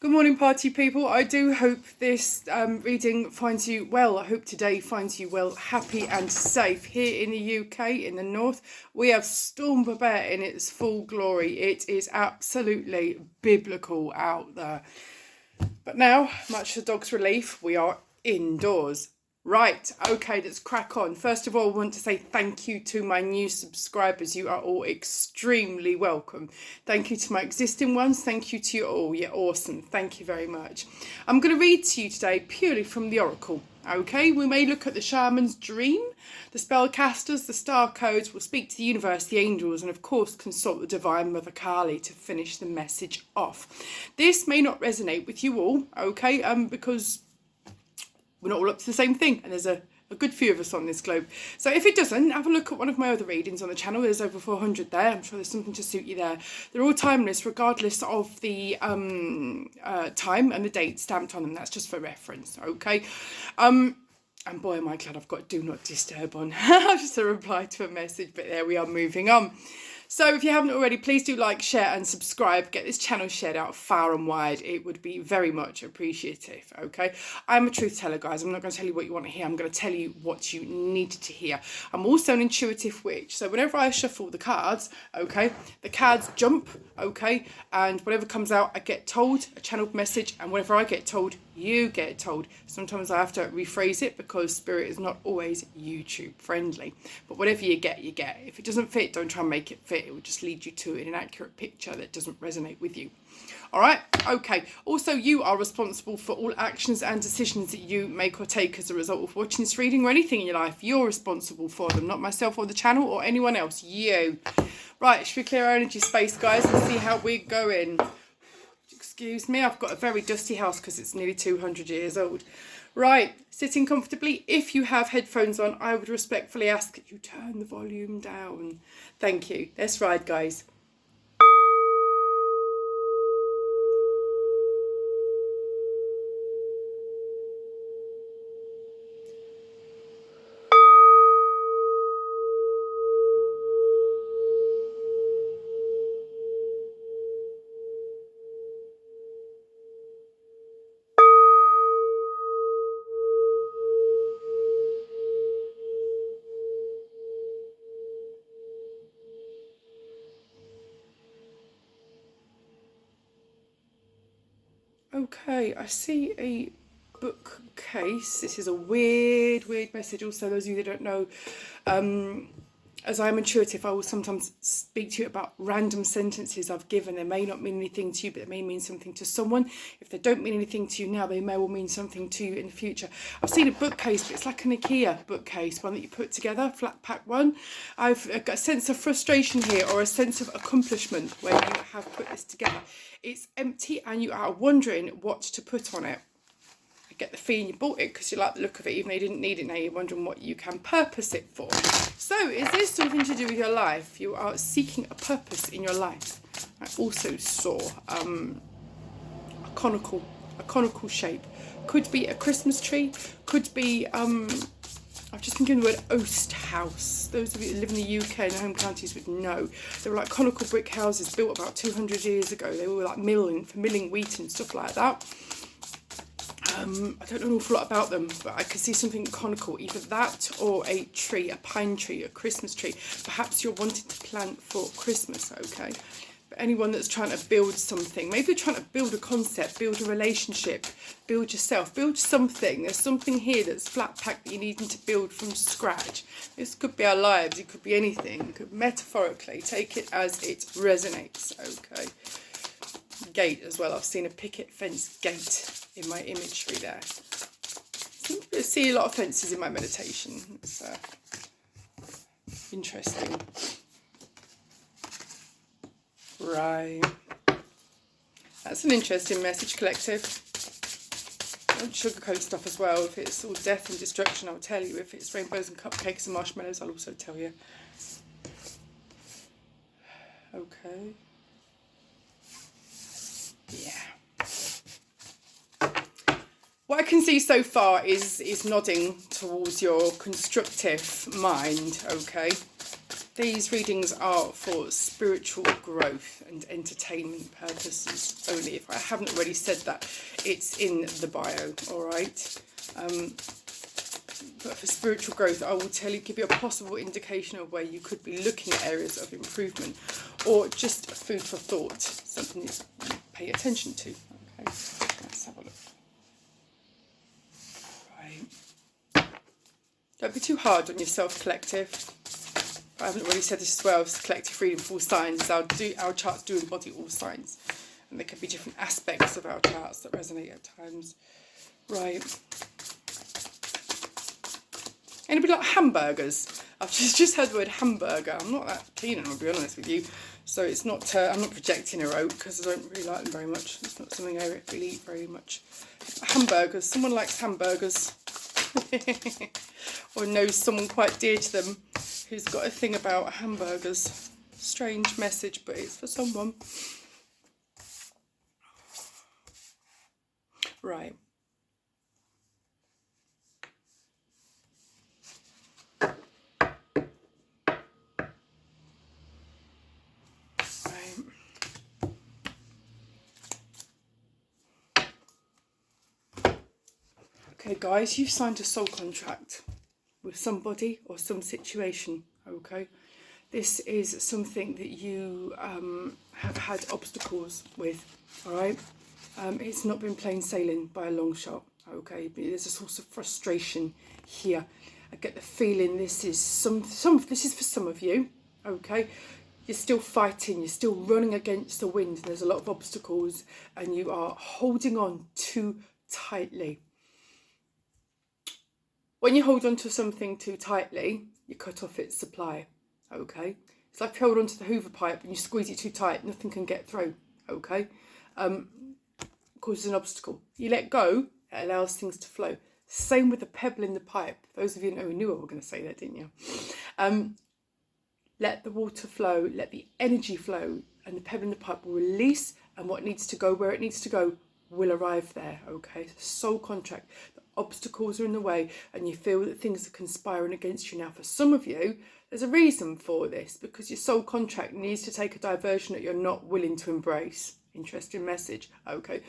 Good morning, party people. I do hope this reading finds you well. I hope today finds you well, happy and safe. Here in the UK, in the north, we have Storm Babet in its full glory. It is absolutely biblical out there. But now, much to the dog's relief, we are indoors. Right, okay, let's crack on. First of all, I want to say thank you to my new subscribers. You are all extremely welcome. Thank you to my existing ones. Thank you to you all. You're awesome. Thank you very much. I'm going to read to you today purely from the Oracle. Okay, we may look at the shaman's dream, the spellcasters, the star codes. We'll speak to the universe, the angels, and of course consult the divine Mother Kali to finish the message off. This may not resonate with you all, okay, because we're not all up to the same thing, and there's a good few of us on this globe. So if it doesn't, have a look at one of my other readings on the channel. There's over 400 there. I'm sure there's something to suit you there. They're all timeless, regardless of the time and the date stamped on them. That's just for reference, okay? And boy, am I glad I've got Do Not Disturb on. Just a reply to a message, but there we are, moving on. So if you haven't already, please do like, share and subscribe. Get this channel shared out far and wide. It would be very much appreciative, okay? I'm a truth teller, guys. I'm not going to tell you what you want to hear. I'm going to tell you what you need to hear. I'm also an intuitive witch. So whenever I shuffle the cards, okay, the cards jump, okay? And whatever comes out, I get told a channeled message. And whatever I get told, you get told. Sometimes I have to rephrase it because spirit is not always YouTube friendly. But whatever you get, you get. If it doesn't fit, don't try and make it fit. It will just lead you to an inaccurate picture that doesn't resonate with you. All right, okay. Also, you are responsible for all actions and decisions that you make or take as a result of watching this reading or anything in your life. You're responsible for them, not myself or the channel or anyone else. You. Right, should we clear our energy space, guys, and see how we're going? Excuse me, I've got a very dusty house because it's nearly 200 years old. Right, sitting comfortably. If you have headphones on, I would respectfully ask that you turn the volume down. Thank you. Let's ride, guys. Okay, I see a bookcase. This is a weird message. Also, those of you that don't know, as I'm intuitive, I will sometimes speak to you about random sentences I've given. They may not mean anything to you, but they may mean something to someone. If they don't mean anything to you now, they may well mean something to you in the future. I've seen a bookcase, but it's like an IKEA bookcase, one that you put together, flat pack one. I've got a sense of frustration here, or a sense of accomplishment where you have put this together. It's empty and you are wondering what to put on it. I get the feeling you bought it because you like the look of it, even though you didn't need it. Now you're wondering what you can purpose it for. So is this something to do with your life? You are seeking a purpose in your life. I also saw a conical shape. Could be a Christmas tree, could be I've just been given the word oast house. Those of you that live in the UK and the home counties would know. They were like conical brick houses built about 200 years ago. They were like for milling wheat and stuff like that. I don't know an awful lot about them, but I could see something conical, either that or a tree, a pine tree, a Christmas tree. Perhaps you're wanting to plant for Christmas, okay? But anyone that's trying to build something, maybe you're trying to build a concept, build a relationship, build yourself, build something. There's something here that's flat packed that you're needing to build from scratch. This could be our lives, it could be anything. You could metaphorically take it as it resonates, okay? Gate as well. I've seen a picket fence gate in my imagery there. I see a lot of fences in my meditation. It's interesting. Right. That's an interesting message, collective. Don't sugarcoat stuff as well. If it's all death and destruction, I'll tell you. If it's rainbows and cupcakes and marshmallows, I'll also tell you. Okay. Yeah. What I can see so far is nodding towards your constructive mind, okay? These readings are for spiritual growth and entertainment purposes only. If I haven't already said that, it's in the bio, all right? But for spiritual growth, I will give you a possible indication of where you could be looking at areas of improvement, or just food for thought, something you pay attention to. Okay, let's have a look. Right. Don't be too hard on yourself, collective. I haven't already said this as well. Collective reading for all signs. Our charts do embody all signs, and there could be different aspects of our charts that resonate at times. Right. Anybody like hamburgers? I've just heard the word hamburger. I'm not that keen on, I'll be honest with you. So it's not. I'm not projecting a rope because I don't really like them very much. It's not something I really eat very much. Hamburgers. Someone likes hamburgers, or knows someone quite dear to them who's got a thing about hamburgers. Strange message, but it's for someone. Right. Okay, guys, you've signed a soul contract with somebody or some situation, okay? This is something that you have had obstacles with, all right? It's not been plain sailing by a long shot, okay? But there's a source of frustration here. I get the feeling this is this is for some of you, okay? You're still fighting, you're still running against the wind, and there's a lot of obstacles, and you are holding on too tightly. When you hold on to something too tightly, you cut off its supply, okay? It's like if you hold on to the Hoover pipe and you squeeze it too tight, nothing can get through, okay? Causes an obstacle. You let go, it allows things to flow. Same with the pebble in the pipe. Those of you who knew I was going to say that, didn't you? Let the water flow, let the energy flow, and the pebble in the pipe will release, and what needs to go where it needs to go will arrive there, okay? Soul contract. Obstacles are in the way, and you feel that things are conspiring against you. Now, for some of you, there's a reason for this, because your soul contract needs to take a diversion that you're not willing to embrace. Interesting message, okay?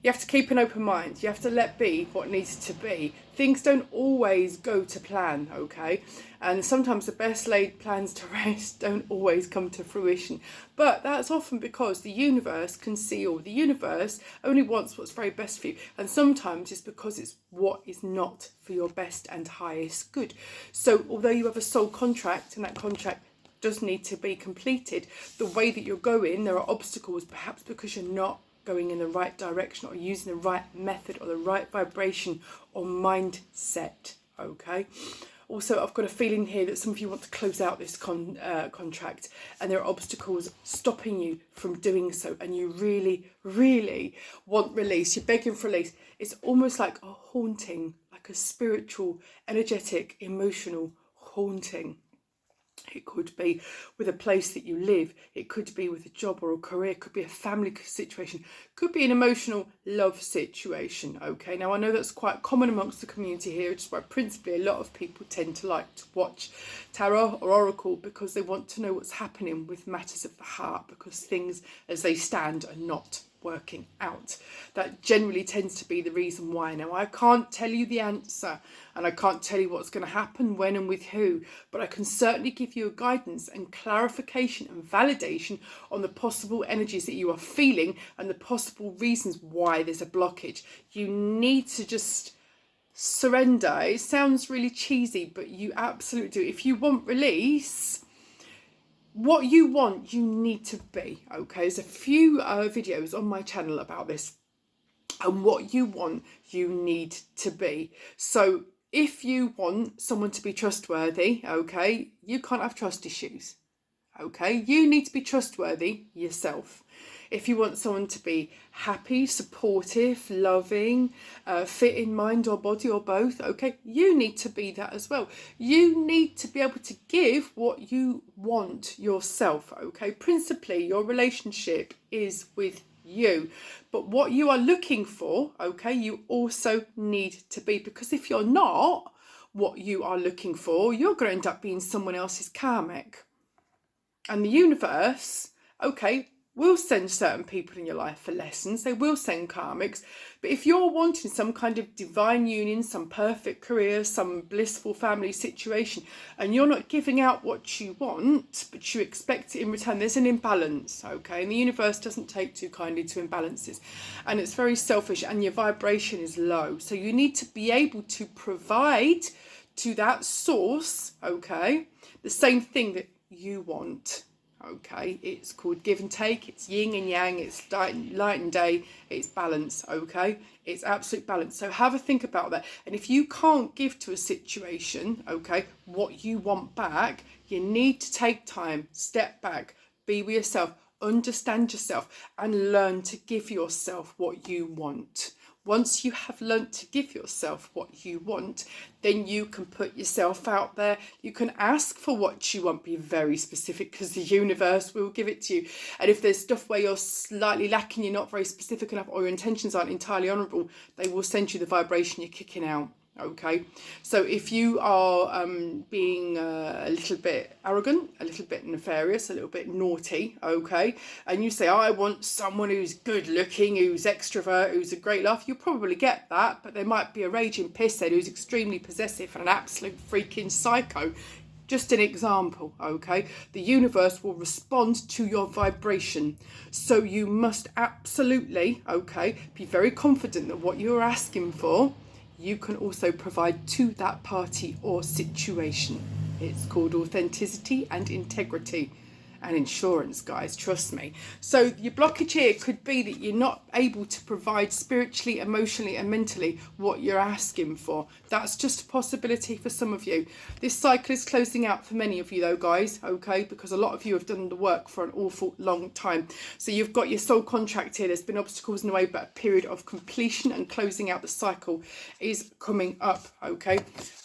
You have to keep an open mind. You have to let be what needs to be. Things don't always go to plan, okay? And sometimes the best laid plans to rest don't always come to fruition. But that's often because the universe can see all. The universe only wants what's very best for you. And sometimes it's because it's what is not for your best and highest good. So although you have a soul contract, and that contract does need to be completed, the way that you're going, there are obstacles, perhaps because you're not going in the right direction, or using the right method, or the right vibration or mindset, okay? Also, I've got a feeling here that some of you want to close out this contract, and there are obstacles stopping you from doing so, and you really, really want release. You're begging for release. It's almost like a haunting, like a spiritual, energetic, emotional haunting. It could be with a place that you live. It could be with a job or a career. It could be a family situation. It could be an emotional love situation. Okay, now I know that's quite common amongst the community here, which is why principally a lot of people tend to like to watch tarot or oracle, because they want to know what's happening with matters of the heart, because things as they stand are not working out. That generally tends to be the reason why. Now, I can't tell you the answer, and I can't tell you what's going to happen, when and with who, but I can certainly give you a guidance and clarification and validation on the possible energies that you are feeling and the possible reasons why there's a blockage. You need to just surrender. It sounds really cheesy, but you absolutely do. If you want release, what you want, you need to be, okay? There's a few videos on my channel about this, and what you want, you need to be. So if you want someone to be trustworthy, okay, you can't have trust issues, okay? You need to be trustworthy yourself. If you want someone to be happy, supportive, loving, fit in mind or body or both, okay, you need to be that as well. You need to be able to give what you want yourself, okay? Principally, your relationship is with you. But what you are looking for, okay, you also need to be. Because if you're not what you are looking for, you're going to end up being someone else's karmic. And the universe, okay, will send certain people in your life for lessons. They will send karmics. But if you're wanting some kind of divine union, some perfect career, some blissful family situation, and you're not giving out what you want, but you expect it in return, there's an imbalance, okay? And the universe doesn't take too kindly to imbalances. And it's very selfish, and your vibration is low. So you need to be able to provide to that source, okay, the same thing that you want. Okay, it's called give and take, it's yin and yang, it's light and day, it's balance, okay? It's absolute balance. So have a think about that. And if you can't give to a situation, okay, what you want back, you need to take time, step back, be with yourself, understand yourself, and learn to give yourself what you want. Once you have learnt to give yourself what you want, then you can put yourself out there. You can ask for what you want. Be very specific, because the universe will give it to you. And if there's stuff where you're slightly lacking, you're not very specific enough, or your intentions aren't entirely honourable, they will send you the vibration you're kicking out. Okay, so if you are being a little bit arrogant, a little bit nefarious, a little bit naughty, okay, and you say, I want someone who's good looking, who's extrovert, who's a great laugh, you'll probably get that, but there might be a raging pisshead who's extremely possessive and an absolute freaking psycho. Just an example, okay? The universe will respond to your vibration. So you must absolutely, okay, be very confident that what you're asking for, you can also provide to that party or situation. It's called authenticity and integrity and insurance, guys, trust me. So your blockage here could be that you're not able to provide spiritually, emotionally and mentally what you're asking for. That's just a possibility for some of you. This cycle is closing out for many of you though, guys, okay, because a lot of you have done the work for an awful long time. So you've got your soul contract here. There's been obstacles in the way, but a period of completion and closing out the cycle is coming up, okay?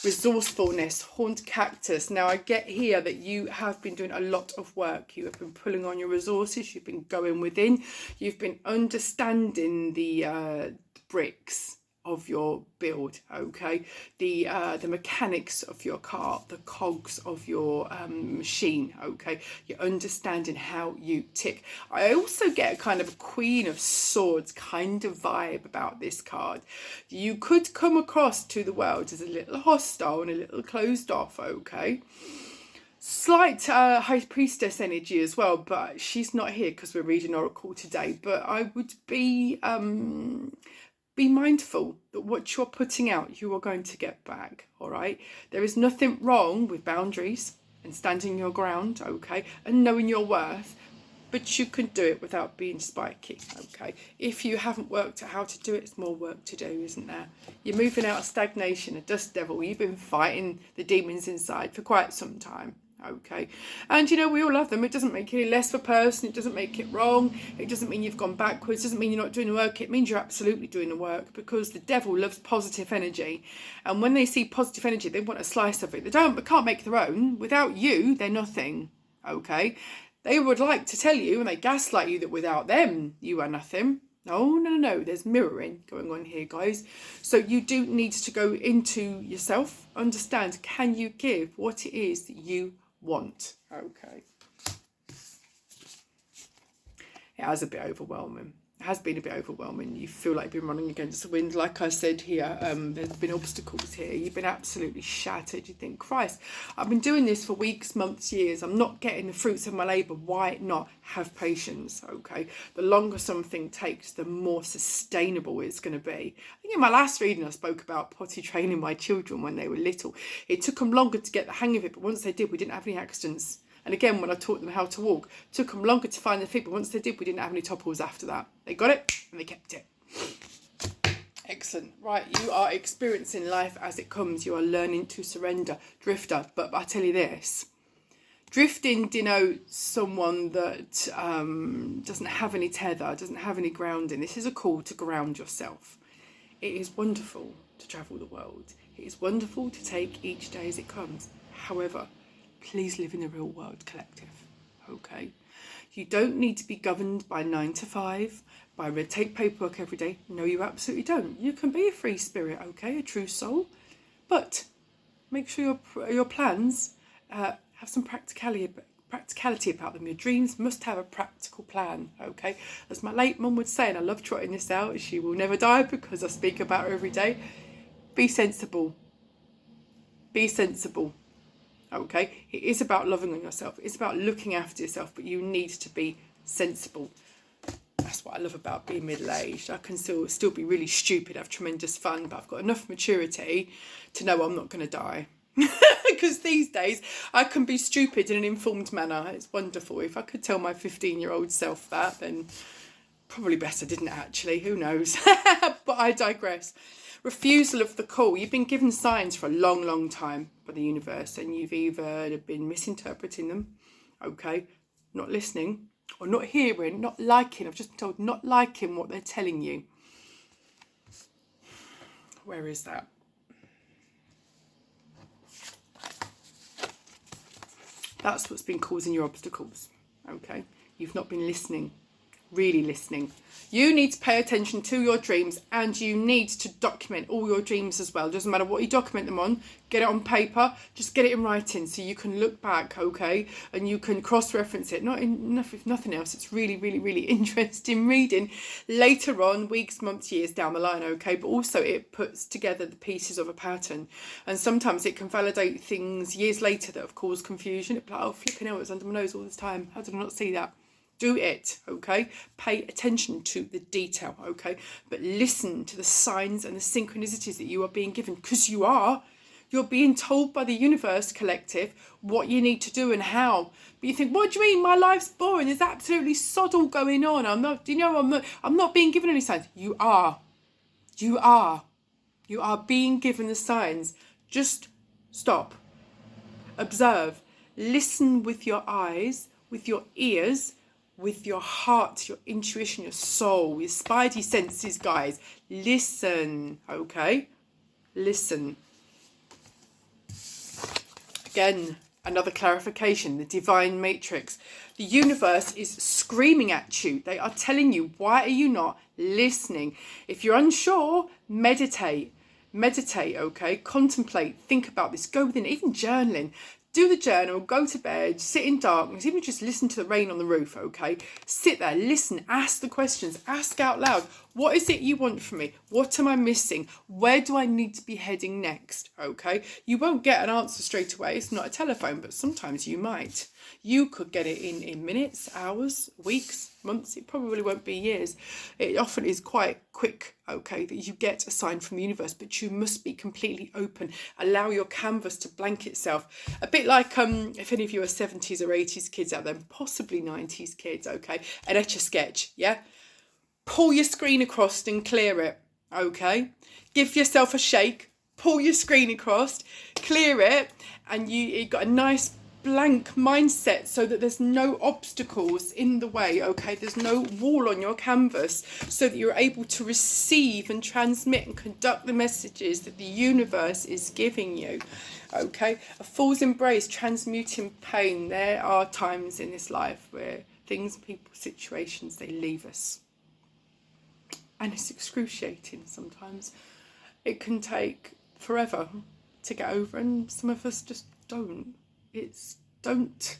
Resourcefulness, horned cactus. Now I get here that you have been doing a lot of work. You have been pulling on your resources, you've been going within, you've been understanding the bricks of your build, okay, the mechanics of your car, the cogs of your machine, okay, you're understanding how you tick. I also get a kind of a Queen of Swords kind of vibe about this card. You could come across to the world as a little hostile and a little closed off, okay. Slight High Priestess energy as well, but she's not here because we're reading Oracle today. But I would be mindful that what you're putting out, you are going to get back, all right? There is nothing wrong with boundaries and standing your ground, okay, and knowing your worth, but you can do it without being spiky, okay? If you haven't worked out how to do it, it's more work to do, isn't there? You're moving out of stagnation, a dust devil. You've been fighting the demons inside for quite some time. Okay, and you know, we all love them. It doesn't make you any less of a person. It doesn't make it wrong. It doesn't mean you've gone backwards. It doesn't mean you're not doing the work. It means you're absolutely doing the work, because the devil loves positive energy, and when they see positive energy, they want a slice of it. They can't make their own. Without you, they're nothing. Okay, they would like to tell you, and they gaslight you, that without them you are nothing. No, there's mirroring going on here, guys. So you do need to go into yourself, understand, can you give what it is that you want? Okay. It has a bit overwhelming. It has been a bit overwhelming. You feel like you've been running against the wind. Like I said here, there's been obstacles here. You've been absolutely shattered. You think, Christ, I've been doing this for weeks, months, years. I'm not getting the fruits of my labour. Why not? Have patience, okay? The longer something takes, the more sustainable it's going to be. I think in my last reading, I spoke about potty training my children when they were little. It took them longer to get the hang of it, but once they did, we didn't have any accidents. And again, when I taught them how to walk, it took them longer to find their feet, but once they did, we didn't have any topples after that. They got it and they kept it. Excellent. Right, you are experiencing life as it comes. You are learning to surrender. Drifter. But I tell you this, drifting denotes someone that doesn't have any tether, doesn't have any grounding. This is a call to ground yourself. It is wonderful to travel the world. It is wonderful to take each day as it comes. However, please live in the real world, collective, okay? You don't need to be governed by 9 to 5, by red tape paperwork every day. No, you absolutely don't. You can be a free spirit, okay, a true soul, but make sure your plans have some practicality about them. Your dreams must have a practical plan, okay? As my late mum would say, and I love trotting this out, she will never die because I speak about her every day, be sensible. Be sensible, okay? It is about loving on yourself. It's about looking after yourself, but you need to be sensible. That's what I love about being middle-aged. I can still be really stupid, have tremendous fun, but I've got enough maturity to know I'm not going to die. Because these days I can be stupid in an informed manner. It's wonderful. If I could tell my 15-year-old self that, then probably best I didn't actually. Who knows? But I digress. Refusal of the call. You've been given signs for a long, long time by the universe, and you've either been misinterpreting them, okay, not listening, or not hearing, not liking. I've just been told not liking what they're telling you. Where is that? That's what's been causing your obstacles, okay? You've not been listening, really listening. You need to pay attention to your dreams, and you need to document all your dreams as well. Doesn't matter what you document them on, get it on paper, just get it in writing so you can look back, okay? And you can cross-reference it. If nothing else, it's really, really, really interesting reading later on, weeks, months, years down the line, okay? But also it puts together the pieces of a pattern. And sometimes it can validate things years later that have caused confusion. It's like, oh, flipping hell, it was under my nose all this time. How did I not see that? Do it, okay? Pay attention to the detail, okay? But listen to the signs and the synchronicities that you are being given, because you're being told by the universe collective what you need to do and how. But you think, what do you mean? My life's boring. There's absolutely sod all going on. I'm not being given any signs. You are being given the signs. Just stop, observe, listen with your eyes, with your ears, with your heart, your intuition, your soul, your spidey senses, guys. Listen, okay? Listen. Again, another clarification, the divine matrix. The universe is screaming at you. They are telling you, why are you not listening? If you're unsure, meditate. Meditate, okay? Contemplate, think about this, go within, even journaling. Do the journal, go to bed, sit in darkness, even just listen to the rain on the roof, okay? Sit there, listen, ask the questions, ask out loud. What is it you want from me? What am I missing? Where do I need to be heading next, okay? You won't get an answer straight away. It's not a telephone, but sometimes you might. You could get it in minutes, hours, weeks, months. It probably won't be years. It often is quite quick, okay, that you get a sign from the universe, but you must be completely open. Allow your canvas to blank itself. A bit like if any of you are 70s or 80s kids out there, possibly 90s kids, okay, and etch a sketch, yeah? Pull your screen across and clear it, okay? Give yourself a shake, pull your screen across, clear it, and you've got a nice blank mindset so that there's no obstacles in the way, okay? There's no wall on your canvas, so that you're able to receive and transmit and conduct the messages that the universe is giving you, okay? A fool's embrace, transmuting pain. There are times in this life where things, people, situations, they leave us. And it's excruciating sometimes. It can take forever to get over, and some of us just don't. Don't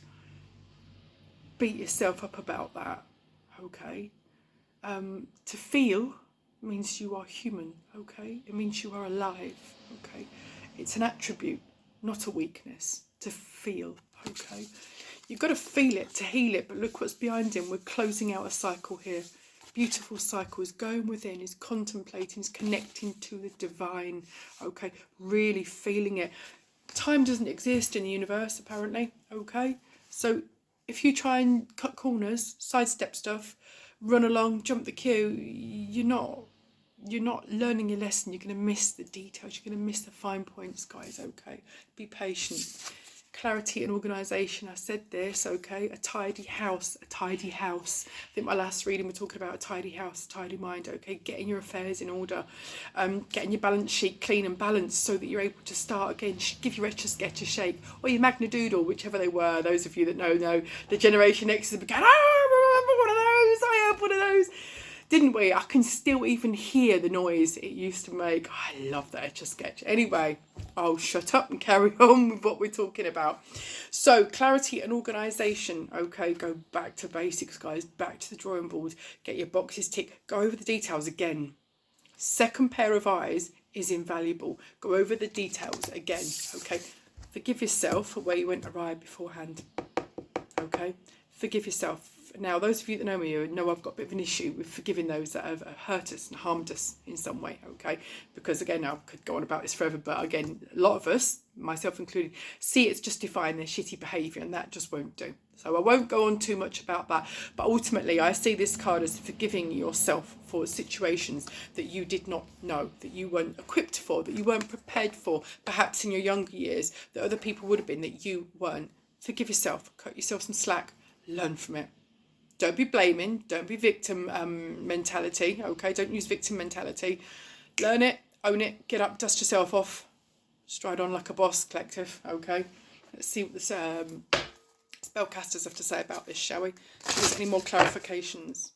beat yourself up about that, okay? To feel means you are human, okay? It means you are alive, okay? It's an attribute, not a weakness, to feel, okay? You've got to feel it to heal it, but look what's behind him. We're closing out a cycle here. Beautiful cycle is going within, is contemplating, is connecting to the divine, okay? Really feeling it. Time doesn't exist in the universe, apparently, okay? So if you try and cut corners, sidestep stuff, run along, jump the queue, you're not learning your lesson. You're going to miss the details. You're going to miss the fine points, guys, okay? Be patient. Clarity and organisation, I said this, okay? A tidy house, a tidy house. I think my last reading we're talking about a tidy house, a tidy mind, okay? Getting your affairs in order, getting your balance sheet clean and balanced so that you're able to start again. Give your Etch a Sketch a shake, or your Magna Doodle, whichever they were. Those of you that know the Generation X began, I remember one of those, I have one of those. didn't we? I can still even hear the noise it used to make. I love that Etch-a-Sketch. Anyway, I'll shut up and carry on with what we're talking about. So clarity and organisation. Okay, go back to basics, guys. Back to the drawing board. Get your boxes ticked. Go over the details again. Second pair of eyes is invaluable. Go over the details again. Okay, forgive yourself for where you went awry beforehand. Okay, forgive yourself. Now, those of you that know me know I've got a bit of an issue with forgiving those that have hurt us and harmed us in some way, okay? Because, again, I could go on about this forever, but, again, a lot of us, myself included, see it's justifying their shitty behaviour, and that just won't do. So I won't go on too much about that. But ultimately, I see this card as forgiving yourself for situations that you did not know, that you weren't equipped for, that you weren't prepared for, perhaps in your younger years, that other people would have been, that you weren't. Forgive yourself. Cut yourself some slack. Learn from it. Don't be blaming. Don't be victim mentality. Okay, don't use victim mentality. Learn it, own it, get up, dust yourself off. Stride on like a boss, collective. Okay, let's see what the spellcasters have to say about this, shall we? If there's any more clarifications.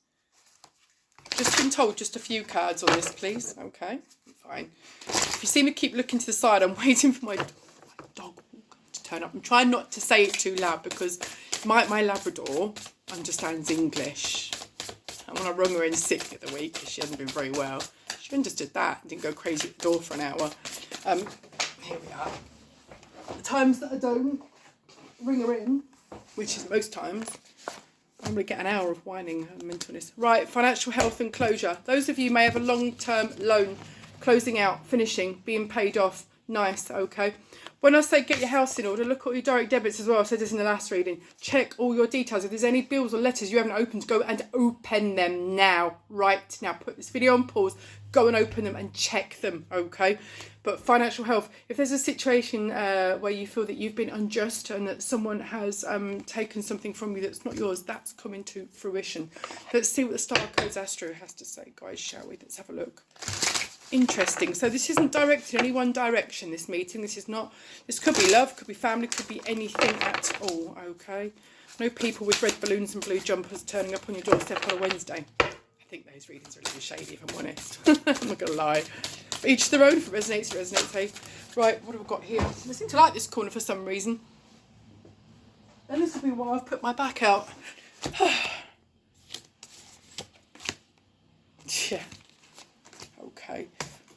Just been told just a few cards on this, please. Okay, fine. If you see me keep looking to the side, I'm waiting for my dog to turn up. I'm trying not to say it too loud because my Labrador understands English. And when I rung her in sick the other week because she hasn't been very well, she understood that and didn't go crazy at the door for an hour. Here we are. The times that I don't ring her in, which is most times, I'm going to get an hour of whining and mentalness. Right, financial health and closure. Those of you may have a long-term loan closing out, finishing, being paid off. Nice, okay. When I say get your house in order, look at your direct debits as well. I said this in the last reading. Check all your details. If there's any bills or letters you haven't opened, go and open them now. Right now, put this video on pause. Go and open them and check them, okay? But financial health, if there's a situation where you feel that you've been unjust and that someone has taken something from you that's not yours, that's coming to fruition. Let's see what the Star Codes Astro has to say, guys, shall we? Let's have a look. Interesting. So this isn't directed in any one direction, this meeting. This could be love, could be family, could be anything at all, okay? No people with red balloons and blue jumpers turning up on your doorstep on a Wednesday. I think those readings are a little shady, if I'm honest. I'm not going to lie. But each their own. If it resonates, it resonates, hey? Right, what have we got here? I seem to like this corner for some reason. And this will be why I've put my back out. Yeah. Okay.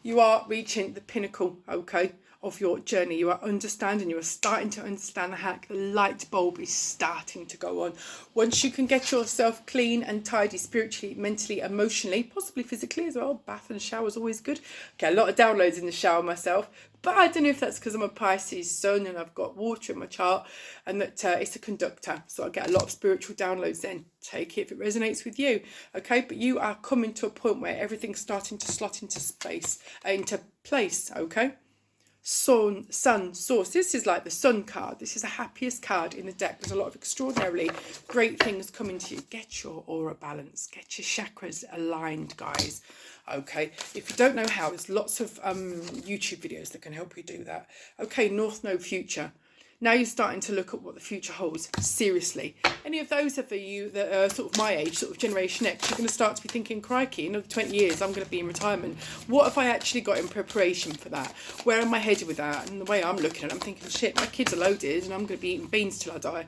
You are reaching the pinnacle, okay, of your journey. You are understanding, you are starting to understand the hack. The light bulb is starting to go on. Once you can get yourself clean and tidy spiritually, mentally, emotionally, possibly physically as well. Bath and shower is always good. Get a lot of downloads in the shower myself. But I don't know if that's because I'm a Pisces sun and I've got water in my chart and that it's a conductor. So I get a lot of spiritual downloads then. Take it if it resonates with you. Okay, but you are coming to a point where everything's starting to slot into space, into place, okay? Sun, source. This is like the sun card. This is the happiest card in the deck. There's a lot of extraordinarily great things coming to you. Get your aura balanced. Get your chakras aligned, guys. Okay, if you don't know how, there's lots of YouTube videos that can help you do that. Okay, North Node future. Now you're starting to look at what the future holds seriously. Any of those of you that are sort of my age, sort of Generation X, you're going to start to be thinking, crikey, in another 20 years, I'm going to be in retirement. What have I actually got in preparation for that? Where am I headed with that? And the way I'm looking at it, I'm thinking, shit, my kids are loaded and I'm going to be eating beans till I die.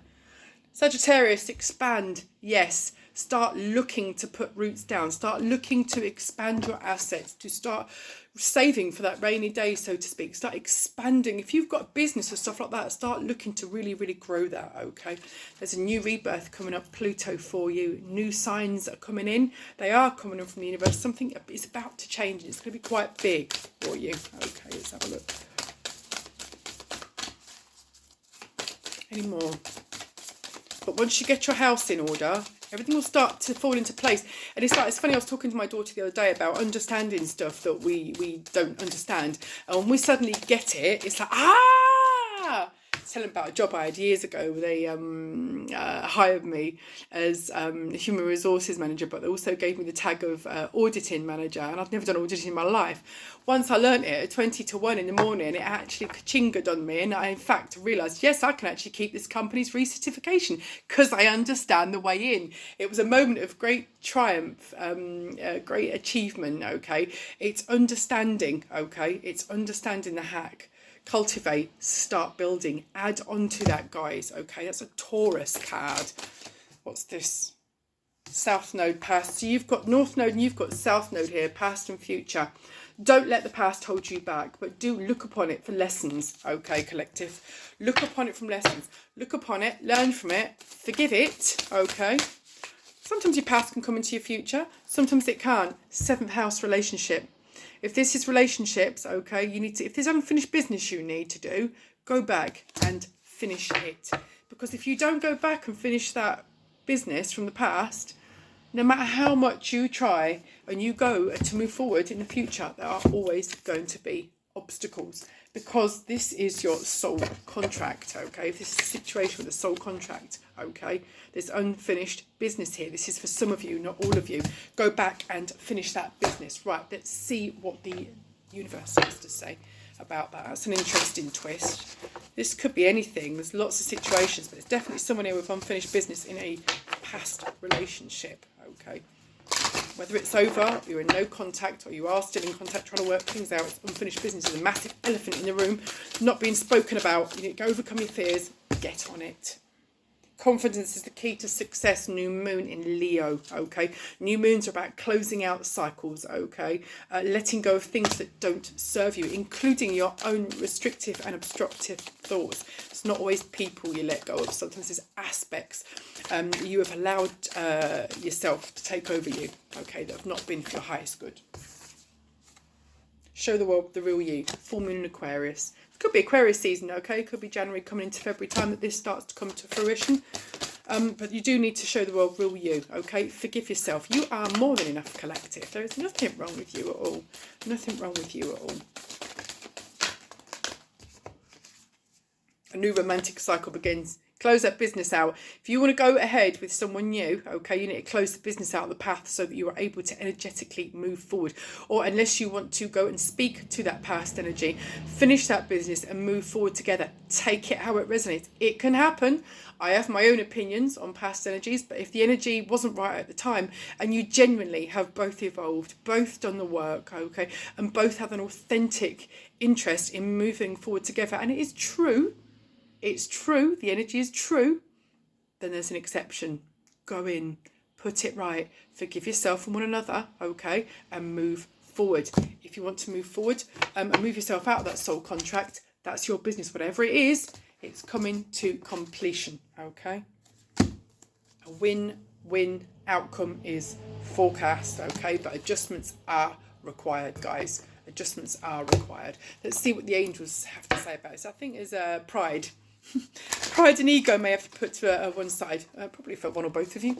Sagittarius, expand. Yes. Start looking to put roots down. Start looking to expand your assets, to start saving for that rainy day, so to speak. Start expanding. If you've got a business or stuff like that, start looking to really, really grow that, okay? There's a new rebirth coming up, Pluto, for you. New signs are coming in. They are coming in from the universe. Something is about to change. It's going to be quite big for you. Okay, let's have a look. Any more? But once you get your house in order, everything will start to fall into place. And it's funny, I was talking to my daughter the other day about understanding stuff that we don't understand. And when we suddenly get it, it's like, ah! telling about a job I had years ago where they hired me as human resources manager, but they also gave me the tag of auditing manager, and I've never done auditing in my life. Once I learnt it at 20 to 1 in the morning, it actually ka-chingered on me, and I in fact realised, yes, I can actually keep this company's recertification because I understand the way in. It was a moment of great triumph, great achievement, okay? It's understanding, okay? It's understanding the hack. Cultivate, start building, add on to that, guys, okay? That's a Taurus card. What's this? South node, past. So you've got North node and you've got South node here, past and future. Don't let the past hold you back, but do look upon it for lessons, okay, collective? Look upon it from lessons. Look upon it, learn from it, forgive it, okay? Sometimes your past can come into your future, sometimes it can't. 7th house relationship. If this is relationships, okay, you need to, if there's unfinished business you need to do, go back and finish it. Because if you don't go back and finish that business from the past, no matter how much you try and you go to move forward in the future, there are always going to be obstacles, because this is your soul contract, okay? If this is a situation with a soul contract, okay? There's unfinished business here. This is for some of you, not all of you. Go back and finish that business. Right, let's see what the universe has to say about that. That's an interesting twist. This could be anything. There's lots of situations, but it's definitely someone here with unfinished business in a past relationship, okay? Whether it's over, you're in no contact, or you are still in contact trying to work things out, it's unfinished business. There's a massive elephant in the room, not being spoken about. You need to go overcome your fears, get on it. Confidence is the key to success. New moon in Leo, okay? New moons are about closing out cycles, okay? Letting go of things that don't serve you, including your own restrictive and obstructive thoughts. It's not always people you let go of. Sometimes there's aspects you have allowed yourself to take over you, okay, that have not been for your highest good. Show the world the real you. Full moon in Aquarius. Could be Aquarius season, okay? Could be January coming into February time that this starts to come to fruition. But you do need to show the world real you, okay? Forgive yourself. You are more than enough, collective. There is nothing wrong with you at all. Nothing wrong with you at all. A new romantic cycle begins. Close that business out. If you want to go ahead with someone new, okay, you need to close the business out of the path so that you are able to energetically move forward. Or unless you want to go and speak to that past energy, finish that business and move forward together. Take it how it resonates. It can happen. I have my own opinions on past energies, but if the energy wasn't right at the time and you genuinely have both evolved, both done the work, okay, and both have an authentic interest in moving forward together, and it is true, it's true, the energy is true, then there's an exception. Go in, put it right, forgive yourself and one another, okay, and move forward. If you want to move forward and move yourself out of that soul contract, that's your business. Whatever it is, it's coming to completion, okay? A win-win outcome is forecast, okay, but adjustments are required, guys. Adjustments are required. Let's see what the angels have to say about this. I think there's pride. Pride and ego may have to put to one side, probably for one or both of you,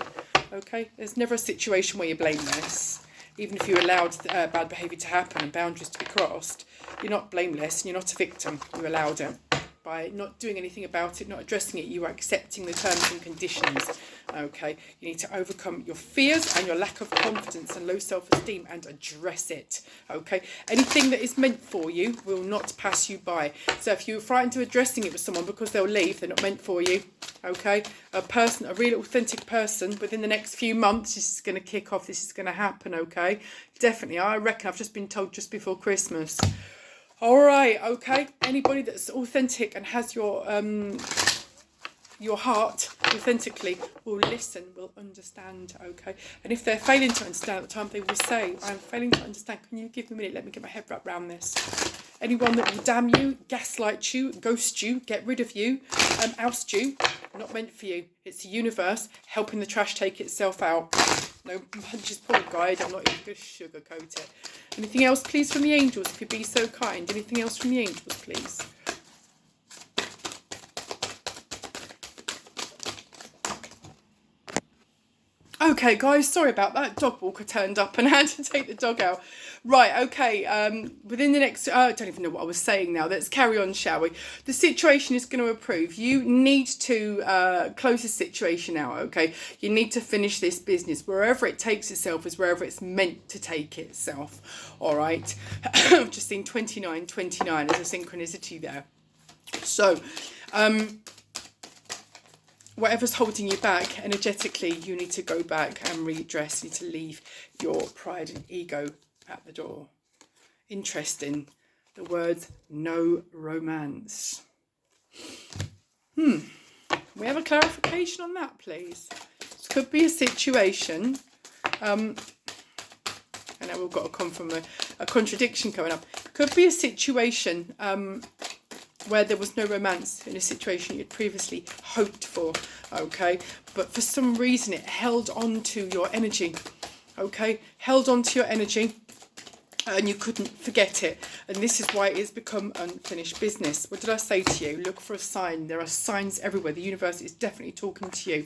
okay? There's never a situation where you're blameless. Even if you allowed bad behaviour to happen and boundaries to be crossed, you're not blameless and you're not a victim. You allowed it. By not doing anything about it, not addressing it, you are accepting the terms and conditions, okay? You need to overcome your fears and your lack of confidence and low self-esteem and address it, okay? Anything that is meant for you will not pass you by. So if you're frightened of addressing it with someone because they'll leave, they're not meant for you, okay? A real authentic person, within the next few months, this is going to kick off, this is going to happen, okay? Definitely, I reckon, I've just been told just before Christmas. All right, okay. Anybody that's authentic and has your heart authentically will listen, will understand, okay. And if they're failing to understand at the time, they will say, "I'm failing to understand. Can you give me a minute? Let me get my head wrapped around this." Anyone that will damn you, gaslight you, ghost you, get rid of you, oust you, not meant for you. It's the universe helping the trash take itself out. No punches pulled, guide. I'm not even going to sugarcoat it. Anything else, please, from the angels, if you'd be so kind? Anything else from the angels, please? Okay, guys, sorry about that. Dog walker turned up and I had to take the dog out. Right, okay, within the next, I don't even know what I was saying now. Let's carry on, shall we? The situation is going to improve. You need to close this situation out, okay? You need to finish this business. Wherever it takes itself is wherever it's meant to take itself, all right? I've just seen 29, there's a synchronicity there. So, whatever's holding you back energetically, you need to go back and redress. You need to leave your pride and ego at the door. Interesting. The words no romance. We have a clarification on that, please. This could be a situation. I know we've got to come from a contradiction coming up. Could be a situation where there was no romance in a situation you'd previously hoped for, okay? But for some reason it held on to your energy, okay? Held on to your energy and you couldn't forget it. And this is why it has become unfinished business. What did I say to you? Look for a sign. There are signs everywhere. The universe is definitely talking to you.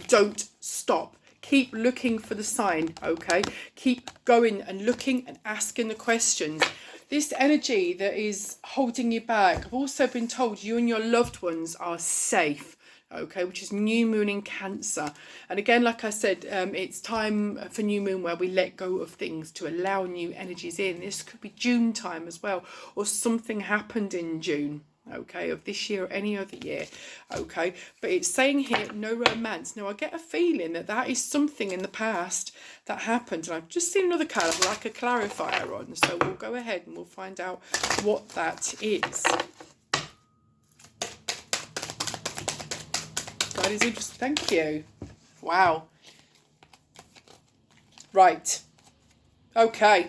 Don't stop. Keep looking for the sign, okay? Keep going and looking and asking the questions. This energy that is holding you back, I've also been told you and your loved ones are safe, okay, which is new moon in Cancer. And again, like I said, it's time for new moon where we let go of things to allow new energies in. This could be June time as well, or something happened in June, okay, of this year or any other year, okay? But it's saying here, no romance. Now, I get a feeling that that is something in the past that happened. And I've just seen another card like a clarifier on. So we'll go ahead and we'll find out what that is. That is interesting. Thank you. Wow. Right. Okay.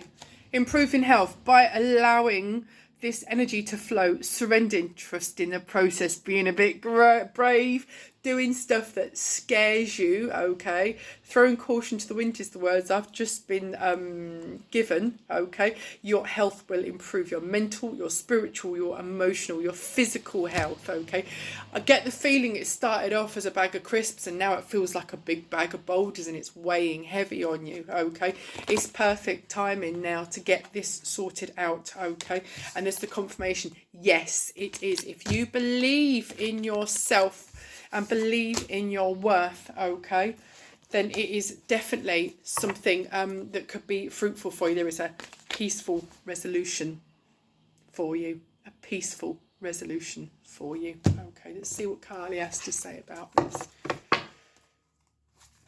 Improving health by allowing this energy to flow, surrendering, trusting the process, being a bit brave, doing stuff that scares you, okay? Throwing caution to the wind is the words I've just been given, okay? Your health will improve, your mental, your spiritual, your emotional, your physical health, okay? I get the feeling it started off as a bag of crisps and now it feels like a big bag of boulders and it's weighing heavy on you, okay? It's perfect timing now to get this sorted out, okay? And there's the confirmation, yes, it is. If you believe in yourself and believe in your worth, okay, then it is definitely something that could be fruitful for you. There is a peaceful resolution for you. A peaceful resolution for you. Okay, let's see what Carly has to say about this.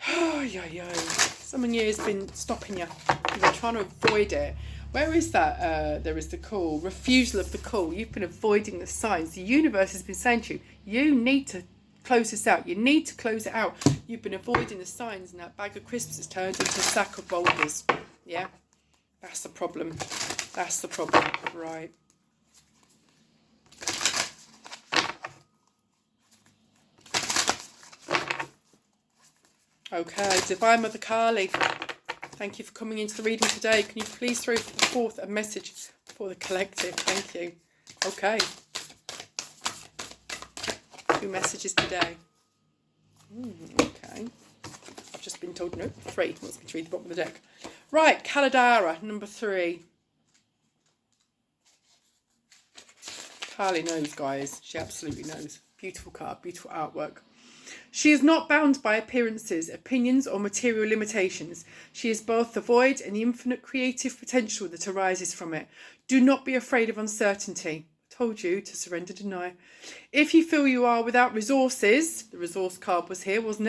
Oh, yo. Someone here has been stopping you. You've been trying to avoid it. Where is that? There is the call. Refusal of the call. You've been avoiding the signs. The universe has been saying to you, you need to close this out. You need to close it out. You've been avoiding the signs and that bag of crisps has turned into a sack of boulders. Yeah, that's the problem. That's the problem. Right. Okay, Divine Mother Kali, thank you for coming into the reading today. Can you please throw forth a message for the collective? Thank you. Okay. 2 messages today. Okay. I've just been told no, 3. Wants me to read the bottom of the deck. Right, Kaladara, number 3. Carly knows, guys. She absolutely knows. Beautiful card, beautiful artwork. She is not bound by appearances, opinions, or material limitations. She is both the void and the infinite creative potential that arises from it. Do not be afraid of uncertainty. Told you to surrender, deny. If you feel you are without resources, the resource card was here, wasn't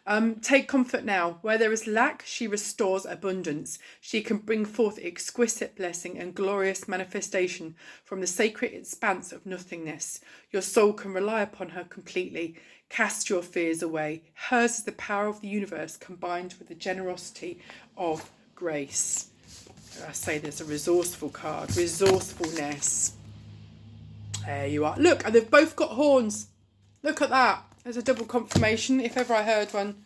it? Take comfort now. Where there is lack, she restores abundance. She can bring forth exquisite blessing and glorious manifestation from the sacred expanse of nothingness. Your soul can rely upon her completely. Cast your fears away. Hers is the power of the universe combined with the generosity of grace. I say there's a resourceful card. Resourcefulness. There you are. Look, and they've both got horns. Look at that. There's a double confirmation, if ever I heard one.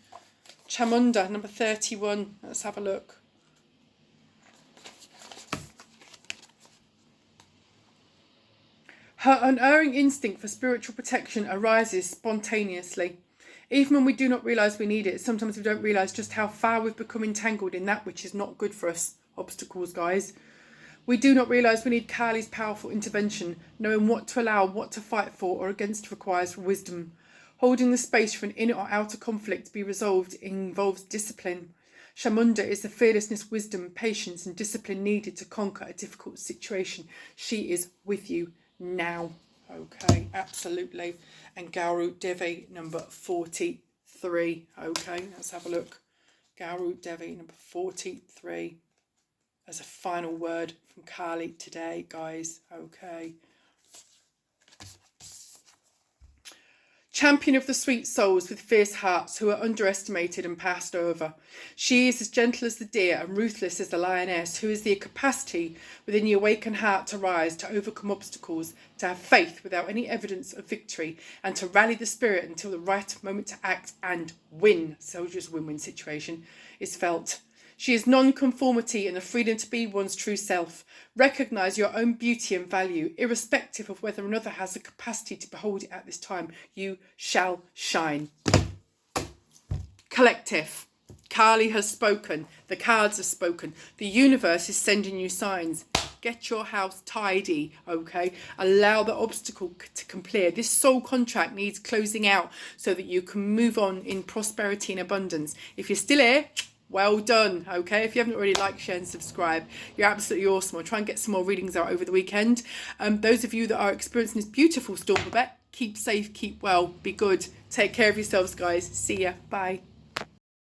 Chamunda, number 31. Let's have a look. Her unerring instinct for spiritual protection arises spontaneously. Even when we do not realise we need it, sometimes we don't realise just how far we've become entangled in that which is not good for us. Obstacles, guys. We do not realise we need Kali's powerful intervention. Knowing what to allow, what to fight for or against requires wisdom. Holding the space for an inner or outer conflict to be resolved involves discipline. Chamunda is the fearlessness, wisdom, patience and discipline needed to conquer a difficult situation. She is with you now. Okay, absolutely. And Gauru Devi number 43. Okay, let's have a look. Gauru Devi number 43 as a final word from Kali today, guys. Okay. Champion of the sweet souls with fierce hearts who are underestimated and passed over. She is as gentle as the deer and ruthless as the lioness, who has the capacity within the awakened heart to rise, to overcome obstacles, to have faith without any evidence of victory, and to rally the spirit until the right moment to act and win, soldier's win-win situation, is felt. She is non-conformity and the freedom to be one's true self. Recognise your own beauty and value, irrespective of whether another has the capacity to behold it at this time. You shall shine. Collective. Kali has spoken. The cards have spoken. The universe is sending you signs. Get your house tidy, okay? Allow the obstacle to clear. This soul contract needs closing out so that you can move on in prosperity and abundance. If you're still here, well done, okay? If you haven't already, like, share and subscribe. You're absolutely awesome. I'll try and get some more readings out over the weekend. Those of you that are experiencing this beautiful storm, Babette, keep safe, keep well, be good. Take care of yourselves, guys. See ya. Bye.